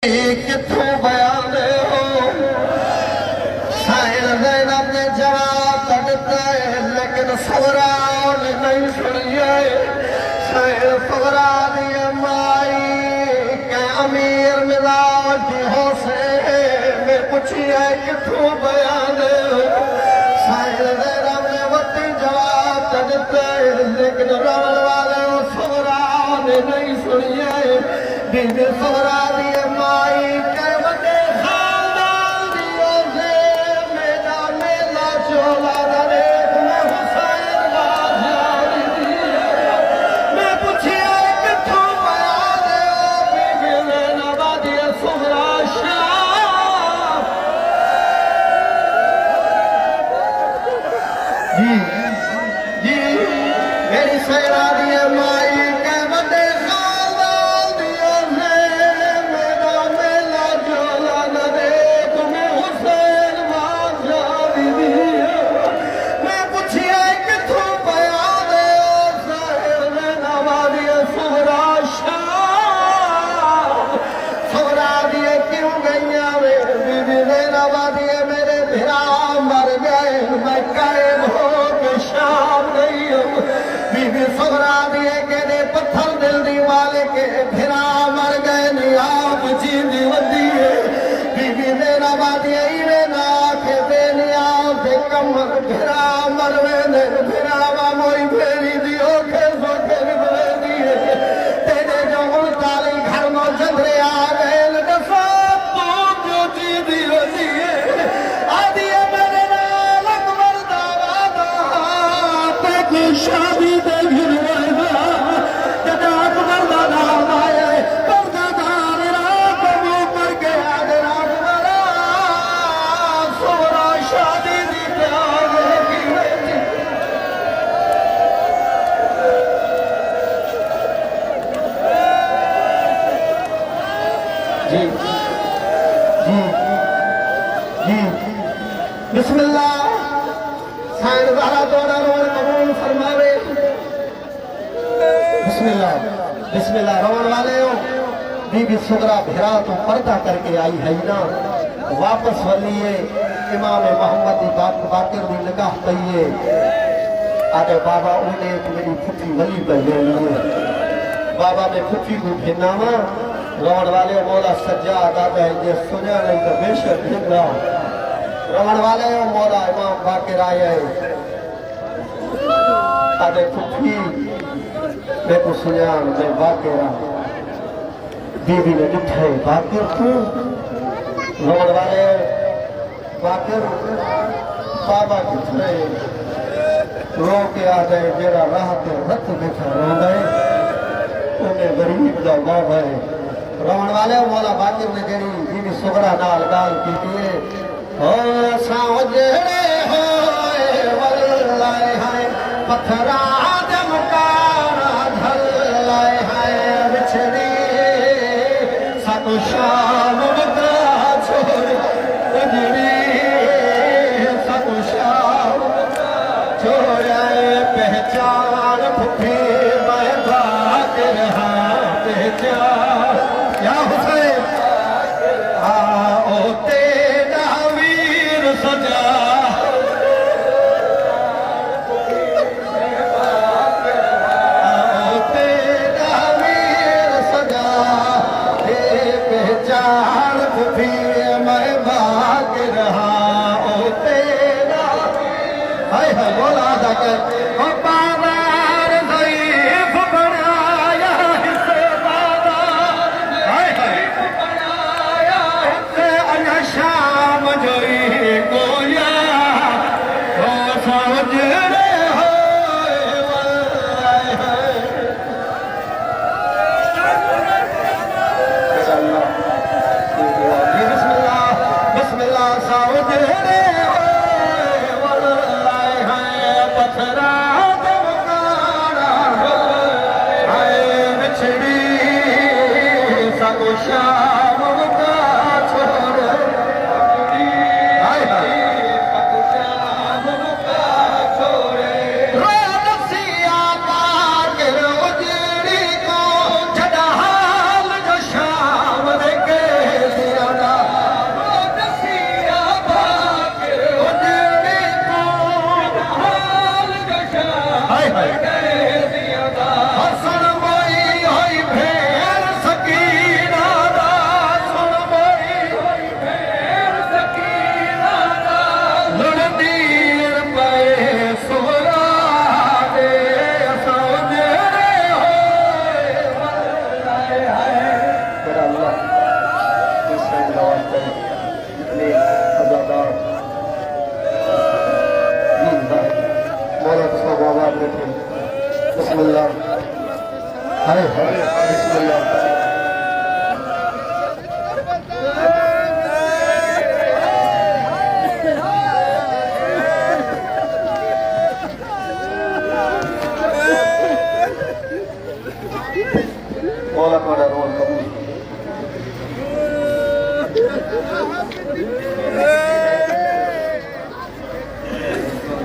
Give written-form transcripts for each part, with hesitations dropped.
किथों बयान हो साहिल ज़ैनब ने जवाब दिता है लेकिन सवरा ने नहीं सुनिए साहिल सवरा दी माई के अमीर मिजाज हो से मैं पूछिए किथों बयान हो साहिल ज़ैनब ने वती जवाब दिता है लेकिन रोल वाले सवरा ने नहीं सुनिए बीबी सवरा दी माई के वते खानदान दियो से मेरा मेला चोला दरे मैं हुसैन बाजारी दी मैं पूछिए किथों बयान हो बीबी ज़ैनब दी सवरा शाह जी जी मेरी सवरा दी माई के वते सवरा दिए के पत्थर दिल दी वाले के फिरा मर गए नी आप जींदी वदी बीबी ज़ैनब दिए इवे ना के बेनिया से कमर फिरा मर वेंदे फिरा मोई फेरी दियो के सोके निकले दिए तेरे जो उनताली घर में चंद्रे आ गए दसो तो जो जींदी वदी आदि मेरे नाल अकबर दावा पे की शादी बिस्मिल्लाह साइन ज़हरा दोड़ा रोड कबूल फरमावे बिस्मिल्लाह बिस्मिल्लाह रोड वाले हो बीबी सुगरा भिरा तो पर्दा करके आई है ना वापस वलिए इमाम मोहम्मद बाकिर दी निगाह कहिए आगे बाबा उन्हें मेरी फुफी वली पहले बाबा में फुफी को भिन्नावा रोड वाले मौला सज्जा दादा ये सुना नहीं तो बेशक भिन्ना रमन वाले मौला इमाम बाकिर आए आदे फुफी मैं को सुना मैं बाकिर बीबी ने दिखाई बाकिर क्यों रमन वाले बाकिर बाबा की थे रो के आ गए मेरा राह पे रत बैठा रो गए उन्हें गरीब का बाप है रमन वाले मौला बाकिर ने जेड़ी बीबी सुगरा नाल गाल की दिए हो सावजड़े होए वल्लाए हाय पत्थरा दमकारा झल्लाए हाय बिछड़ी सातो शाम बता छोड़ उजड़ी सातो शाम छोड़ाए पहचान फुफी मैं भाग रहा पहचान या हुसैन पत्थरा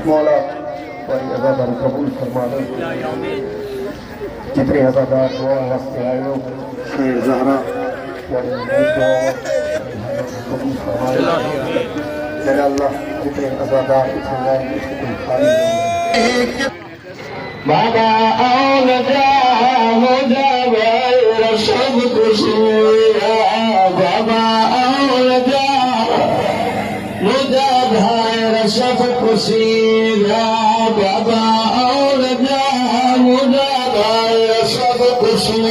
मौला कोई अज़ादार कबूल फरमा दे। जितने अज़ादार दुआ वास्ते आए हो खैर ज़हरा यानी दुआ कबूल फरमा दे। मेरा अल्लाह जितने अज़ादार इतने आए इसको खाली बाबा आओ जा हो जावे सब कुछ बाबा आओ जा मुझा भाई सब खुशी बाबा और जा मुझा भाई सब खुशी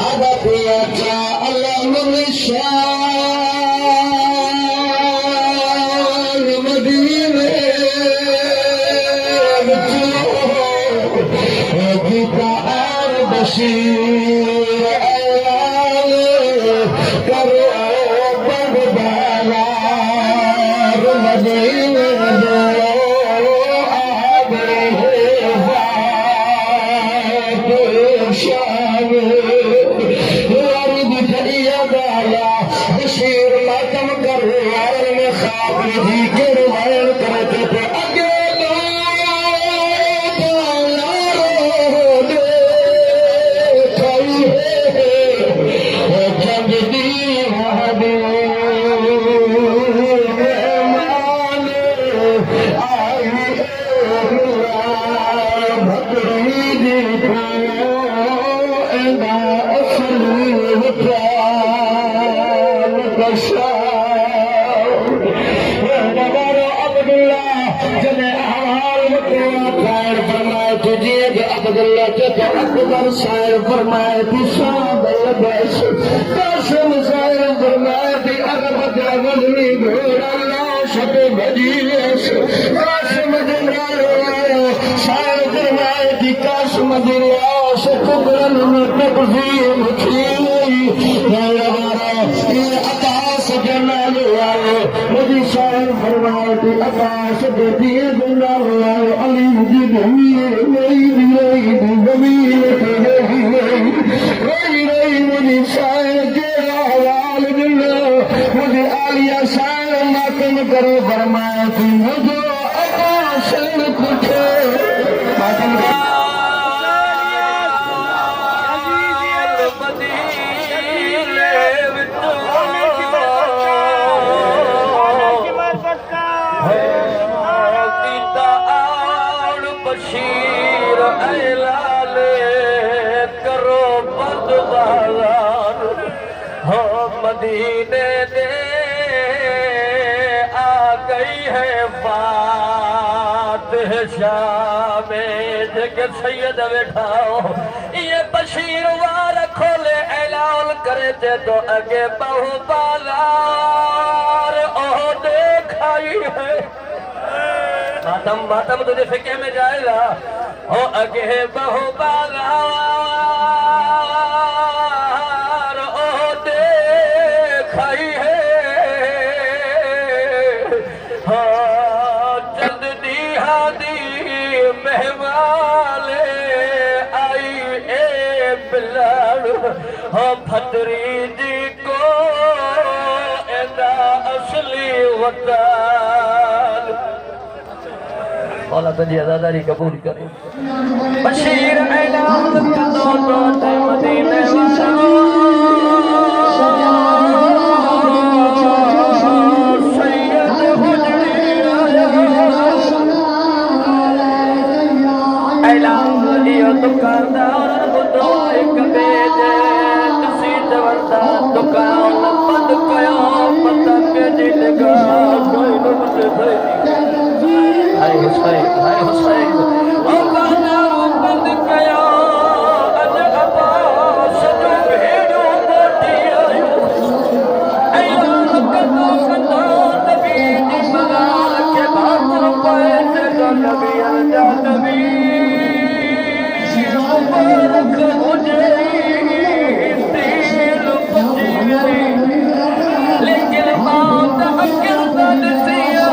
आधा पिया क्या अलम निशान मदीने गीता और बशीर अयाल करो बशीर मातम कर में खाब ही के रुमायल करते थे अगे अकबर शायर फरमाए थी कासिम शायर फरमाए थी अरब मजनी घोड़ा लाश पे भजी कासिम शायर फरमाए थी कासिम लाश कुबरन में तकजीम थी अब्बास जनाल वाले मुझे शायर फरमाए थी अब्बास बेटी जनाल वाले अली जी गमीर मुझे शायर के हवाल दिलो मुझे आलिया शायर मातम करो फरमाया थी मुझे आकाश पूछे मातम बशीर अलाले करो बदबाजार हो मदीने दे आ गई है बात शाम जग सैयद बैठाओ ये बशीर वार खोले ऐलान करे थे तो अगे बहु बाजार ओ देखाई है मातम मातम तुझे फिके में जाएगा हो अगे बहु बाजार ओ देखाई है हाँ जल्द दी हादी मेहवाले आई ए बिलाल हाँ फतरी जी को एदा असली वताल मौला तुझी अज़ादारी कबूल करे बशीर ऐलान करो तो मदीने वाला सैयद हुजरी ऐलान दियो दुकानदा और बुदो एक बेजे तुसी जवंदा दुकान बंद कयो पतंग दी लगा कोई न मुझे हाय हुसैन ओ गाना बंद कया अज अब्बास जो भेड़ो मोटी आयो ऐलान कदो कदो नबी दी मगाल के बातर पाए जगह नबी अजा नबी मुबारक हुजे दिल पची लेकिन मौत अकल नसिया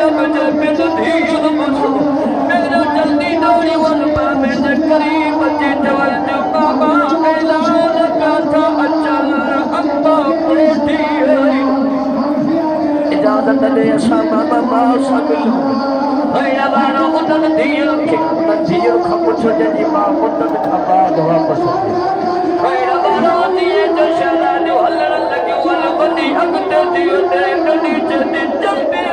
जब जब धीर बसो मेरा जल्दी दौड़ी वन में करीब बच्चे जवल जो बाबा ऐलान था अचल अम्बा कोठी इजाजत दे असा बाबा मा सगल हैया वारो उदन धीर के उदन धीर का पुछो जी मां उदन का बाद वापस हैया वारो दिए जो शरा जो हलण लगी वन बदी अगते दियो ते नीचे दी जल्दी